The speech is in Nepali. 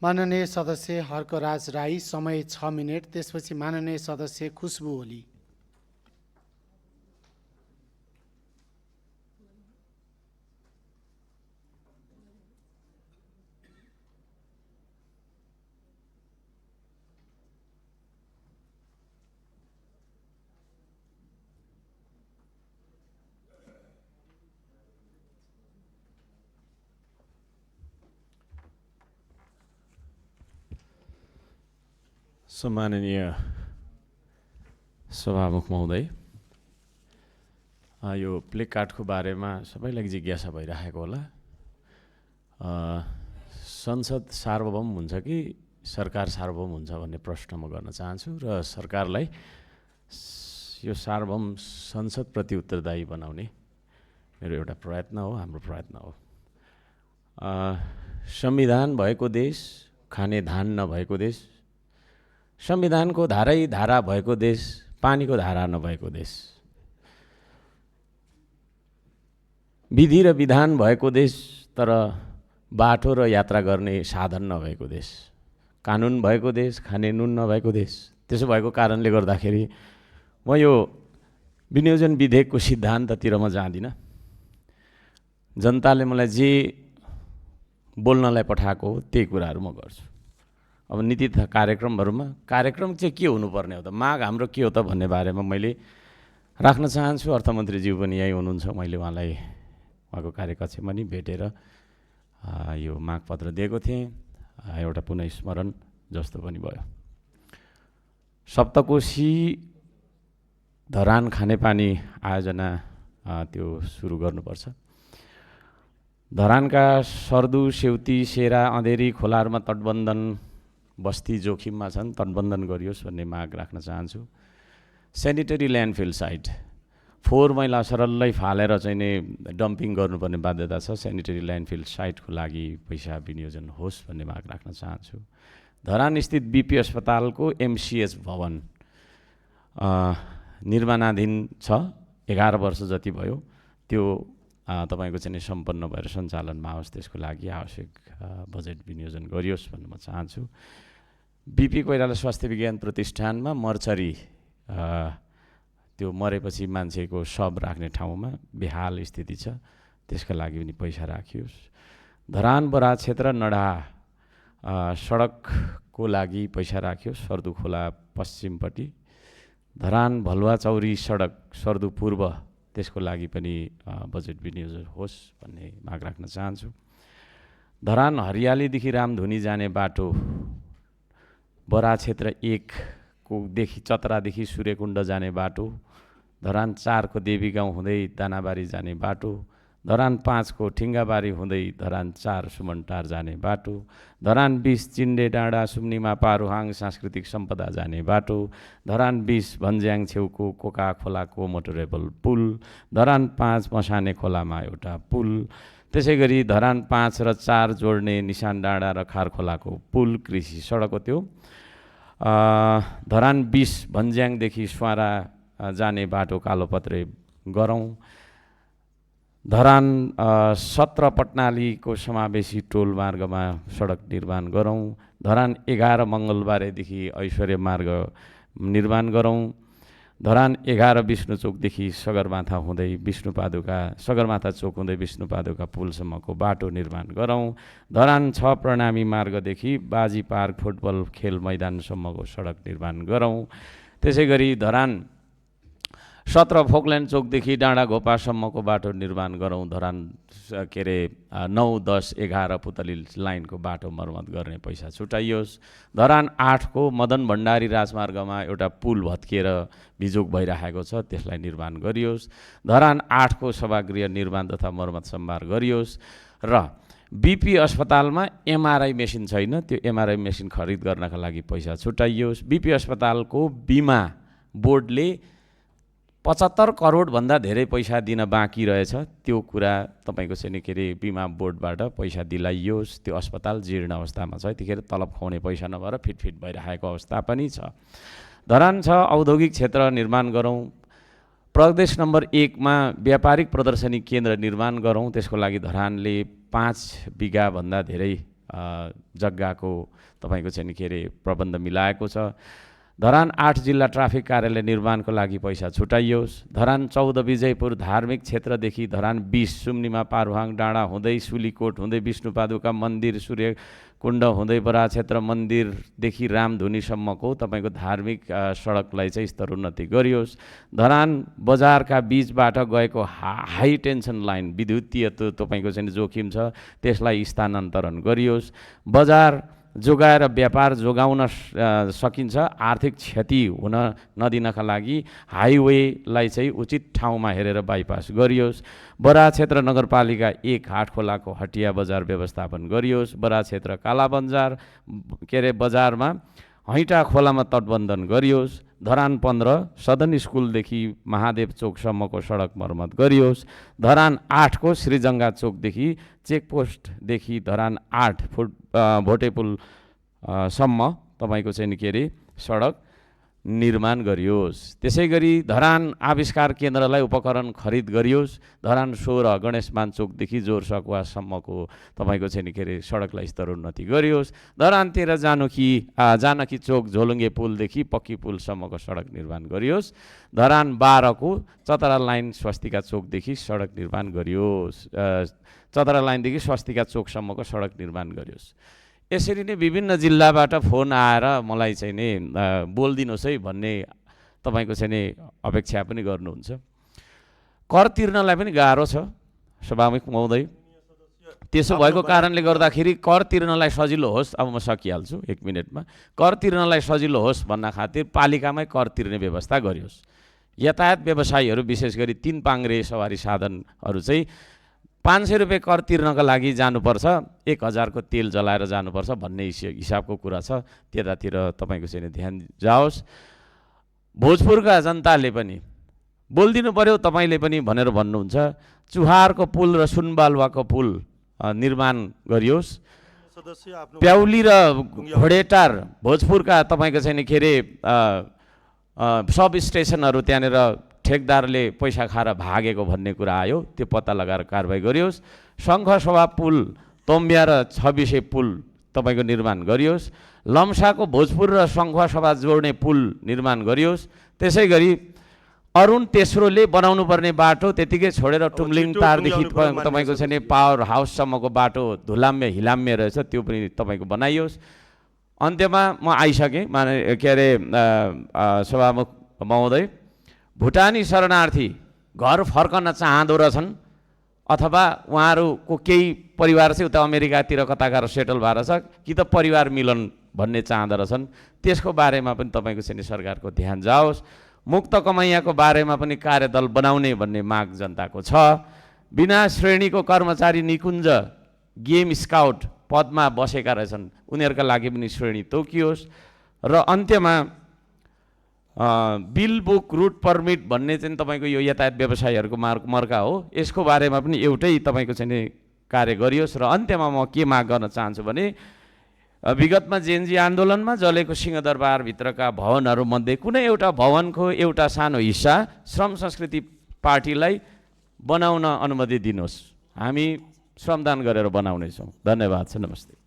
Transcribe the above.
माननीय सदस्य हर्कराज राई, समय 6 मिनेट। त्यसपछि माननीय सदस्य खुशबु ओली। सम्माननीय सभामुख महोदय, यो प्ले कार्डको बारेमा सबैलाई जिज्ञासा भइरहेको होला। संसद सार्वभौम हुन्छ कि सरकार सार्वभौम हुन्छ भन्ने प्रश्न म गर्न चाहन्छु र सरकारलाई यो सार्वभौम संसदप्रति उत्तरदायी बनाउने मेरो एउटा प्रयत्न हो, हाम्रो प्रयत्न हो। संविधान भएको देश, खाने धान नभएको देश, संविधानको धारै धारा भएको देश, पानीको धारा नभएको देश, विधि र विधान भएको देश तर बाटो र यात्रा गर्ने साधन नभएको देश, कानुन भएको देश, खाने नुन नभएको देश। त्यसो भएको कारणले गर्दाखेरि म यो विनियोजन विधेयकको सिद्धान्ततिर म जाँदिनँ। जनताले मलाई जे बोल्नलाई पठाएको हो त्यही कुराहरू म गर्छु। अब नीति कार्यक्रमहरूमा कार्यक्रम चाहिँ के हुनुपर्ने हो त, माग हाम्रो के हो त भन्ने बारेमा मैले राख्न चाहन्छु। अर्थमन्त्रीज्यू पनि यहीँ हुनुहुन्छ, मैले उहाँलाई उहाँको कार्यकक्षमा नि भेटेर यो मागपत्र दिएको थिएँ। एउटा पुनःस्मरण जस्तो पनि भयो। सप्तकोशी धरान खानेपानी आयोजना त्यो सुरु गर्नुपर्छ। धरानका सर्दु, सेउती, सेरा, अँधेरी खोलाहरूमा तटबन्धन बस्ती जोखिममा छन्, तटबन्धन गरियोस् भन्ने माग राख्न चाहन्छु। सेनिटरी ल्यान्डफिल साइट, फोहोर मैला सरल्लै फालेर चाहिँ नै डम्पिङ गर्नुपर्ने बाध्यता छ। सेनिटरी ल्यान्डफिल साइटको लागि पैसा विनियोजन होस् भन्ने माग राख्न चाहन्छु। धरान स्थित बीपी अस्पतालको एमसीएच भवन निर्माणाधीन छ, 11 वर्ष जति भयो। त्यो तपाईको चाहिँ सम्पन्न भएर सञ्चालनमा आओस्, त्यसको लागि आवश्यक बजेट विनियोजन गरियोस् भन्न म चाहन्छु। बीपी कोइराला स्वास्थ्य विज्ञान प्रतिष्ठानमा मर्चरी, त्यो मरेपछि मान्छेको शव राख्ने ठाउँमा बेहाल स्थिति छ, त्यसका लागि पनि पैसा राखियोस्। धरान बराज क्षेत्र नडा सडकको लागि पैसा राखियोस्, सर्दु खोला पश्चिमपट्टि। धरान भलुवा चौरी सडक सर्दु पूर्व, त्यसको लागि पनि बजेट विनियोजन होस् भन्ने माग राख्न चाहन्छु। धरान हरियालीदेखि रामधुनी जाने बाटो, बराज क्षेत्र 1 को देखि चतरादेखि सूर्यकुण्ड जाने बाटो, धरान 4 को देवीगाउँ हुँदै दानाबारी जाने बाटो, धरान 5 को ठिङ्गाबारी हुँदै धरान 4 सुमनटार जाने बाटो, धरान 20 चिन्डे डाँडा सुम्निमा पारुहाङ सांस्कृतिक सम्पदा जाने बाटो, धरान 20 भन्ज्याङ छेउको कोका खोलाको मोटरेबल पुल, धरान 5 मसाने खोलामा एउटा पुल, त्यसै गरी धरान 5 र 4 जोड्ने निशान डाँडा र खार खोलाको पुल कृषि सडक हो त्यो। धरान 20 भन्ज्याङदेखि स्वारा जाने बाटो कालोपत्रे गरौँ। धरान 17 पटनालीको समावेशी टोल मार्गमा सडक निर्माण गरौँ। धरान 11 मङ्गलबारेदेखि ऐश्वर्य मार्ग निर्माण गरौँ। धरान 11 विष्णुचोकदेखि सगरमाथा हुँदै विष्णुपादुका, सगरमाथा चोक हुँदै विष्णुपादुका पुलसम्मको बाटो निर्माण गरौँ। धरान 6 प्रणामी मार्गदेखि बाजी पार्क फुटबल खेल मैदानसम्मको सडक निर्माण गरौँ। त्यसै गरी धरान 17 फोकल्यान्ड चोकदेखि डाँडा घोपासम्मको बाटो निर्माण गरौँ। धरान 9, 10, 11 पुतली लाइनको बाटो मर्मत गर्ने पैसा छुटाइयोस्। धरान 8 को मदन भण्डारी राजमार्गमा एउटा पुल भत्किएर बिजोग भइरहेको छ, त्यसलाई निर्माण गरियोस्। धरान 8 को सभागृह निर्माण तथा मर्मत सम्भार गरियोस्। र बीपी अस्पतालमा एमआरआई मेसिन छैन, त्यो एमआरआई मेसिन खरिद गर्नका लागि पैसा छुटाइयोस्। बीपी अस्पतालको बिमा बोर्डले 75 करोड भन्दा धेरै पैसा दिन बाँकी रहेछ, त्यो कुरा तपाईको चाहिँ बिमा बोर्डबाट पैसा दिलाइयोस्। त्यो अस्पताल जीर्ण अवस्थामा छ, यतिखेर तलब खुवाउने पैसा नभएर फिटफिट भइरहेको अवस्था पनि छ। धरान 6 औद्योगिक क्षेत्र निर्माण गरौँ। प्रदेश नम्बर 1 मा व्यापारिक प्रदर्शनी केन्द्र निर्माण गरौँ। त्यसको लागि धरानले 5 बिघा भन्दा धेरै जग्गाको तपाईँको चाहिँ नि के अरे प्रबन्ध मिलाएको छ। धरान 8 जिल्ला ट्राफिक कार्यालय निर्माणको लागि पैसा छुटाइयोस्। धरान 14 विजयपुर धार्मिक क्षेत्रदेखि धरान 20 सुम्निमा पारुहाङ डाँडा हुँदै सुलीकोट हुँदै विष्णुपादुका मन्दिर सूर्यकुण्ड हुँदै बरा क्षेत्र मन्दिरदेखि रामधुनीसम्मको तपाईँको धार्मिक सडकलाई चाहिँ स्तरोन्नति गरियोस्। धरान बजारका बीचबाट गएको हाई टेन्सन लाइन विद्युतीय तपाईँको चाहिँ जोखिम छ, त्यसलाई स्थानान्तरण गरियोस्। बजार जोगाएर व्यापार जोगाउन सकिन्छ, आर्थिक क्षति हुन नदिनका लागि हाइवेलाई चाहिँ उचित ठाउँमा हेरेर बाइपास गरियोस्। बरा क्षेत्र नगरपालिका 1 हाटखोलाको हटिया बजार व्यवस्थापन गरियोस्। बरा क्षेत्र कालाबजार के अरे बजारमा हैटा खोलामा तटबन्धन गरियोस्। धरान 15 सदन स्कुलदेखि महादेव चोकसम्मको सडक मर्मत गरियोस्। धरान 8 को श्रीजङ्गा चोकदेखि चेकपोस्टदेखि धरान 8 भोटेपुल सम्म तपाईँको चाहिँ के अरे सडक निर्माण गरियोस्। त्यसै गरी धरान आविष्कार केन्द्रलाई उपकरण खरिद गरियोस्। धरान 16 गणेशमान चोकदेखि जोर सकुवासम्मको तपाईँको चाहिँ के अरे सडकलाई स्तरोन्नति गरियोस्। धरान 13 जानकी चोक झोलुङ्गे पुलदेखि पक्की पुलसम्मको सडक निर्माण गरियोस्। धरान 12 को चतरा लाइन स्वस्तिका चोकदेखि सडक निर्माण गरियोस्। चतरा लाइनदेखि स्वस्तिका चोकसम्मको सडक निर्माण गरियोस्। यसरी नै विभिन्न जिल्लाबाट फोन आएर मलाई चाहिँ नि बोलिदिनुहोस् है भन्ने तपाईँको चाहिँ नि अपेक्षा पनि गर्नुहुन्छ। कर तिर्नलाई पनि गाह्रो छ सभामुख महोदय। त्यसो भएको कारणले गर्दाखेरि कर तिर्नलाई सजिलो होस्, अब म सकिहाल्छु 1 मिनटमा, कर तिर्नलाई सजिलो होस् भन्ना खातिर पालिकामै कर तिर्ने व्यवस्था गरियोस्। यातायात व्यवसायीहरू विशेष गरी 3 पाङ्ग्रे सवारी साधनहरू चाहिँ 500 रुपियाँ कर तिर्नका लागि जानुपर्छ, 1000 को तेल जलाएर जानुपर्छ भन्ने हिसाबको कुरा छ। त्यतातिर तपाईँको चाहिँ ध्यान जाओस्। भोजपुरका जनताले पनि बोलिदिनु पर्यो तपाईँले पनि भनेर भन्नुहुन्छ। चुहारको पुल र सुनबालुवाको पुल निर्माण गरियोस्। प्याउली र घोडेटार भोजपुरका तपाईँको चाहिँ के अरे सब स्टेसनहरू त्यहाँनिर ठेकदारले पैसा खाएर भागेको भन्ने कुरा आयो, त्यो पत्ता लगाएर कारबाही गरियोस्। शङ्खसभा पुल तोम्बिया र 26 पुल तपाईँको निर्माण गरियोस्। लम्साको भोजपुर र शङ्खसभा जोड्ने पुल निर्माण गरियोस्। त्यसै गरी अरुण तेस्रोले बनाउनु पर्ने बाटो त्यतिकै छोडेर टुम्लिङ तारदेखि तपाईँको चाहिँ पावर हाउससम्मको बाटो धुलाम्य हिलाम्य रहेछ, त्यो पनि तपाईँको बनाइयोस्। अन्त्यमा म आइसकेँ माने के अरे सभामुख महोदय, भुटानी शरणार्थी घर फर्कन चाहँदो रहेछन् अथवा उहाँहरूको केही परिवार चाहिँ उता अमेरिकातिर कताकार सेटल भएर छ कि त परिवार मिलन भन्ने चाहँदो रहेछन्, त्यसको बारेमा पनि तपाईँको चाहिँ सरकारको ध्यान जाओस्। मुक्त कमैयाको बारेमा पनि कार्यदल बनाउने भन्ने माग जनताको छ। बिना श्रेणीको कर्मचारी निकुञ्ज गेम स्काउट पदमा बसेका रहेछन्, उनीहरूका लागि पनि श्रेणी तोकियोस्। र अन्त्यमा बिल बुक रुट पर्मिट भन्ने चाहिँ तपाईँको यो यातायात व्यवसायीहरूको मर्का हो, यसको बारेमा पनि एउटै तपाईँको चाहिँ कार्य गरियोस्। र अन्त्यमा म के माग गर्न चाहन्छु भने विगतमा जेएनजी आन्दोलनमा जलेको सिंहदरबारभित्रका भवनहरूमध्ये कुनै एउटा भवनको एउटा सानो हिस्सा श्रम संस्कृति पार्टीलाई बनाउन अनुमति दिनुहोस्। हामी श्रमदान गरेर बनाउनेछौँ। धन्यवाद छ। नमस्ते।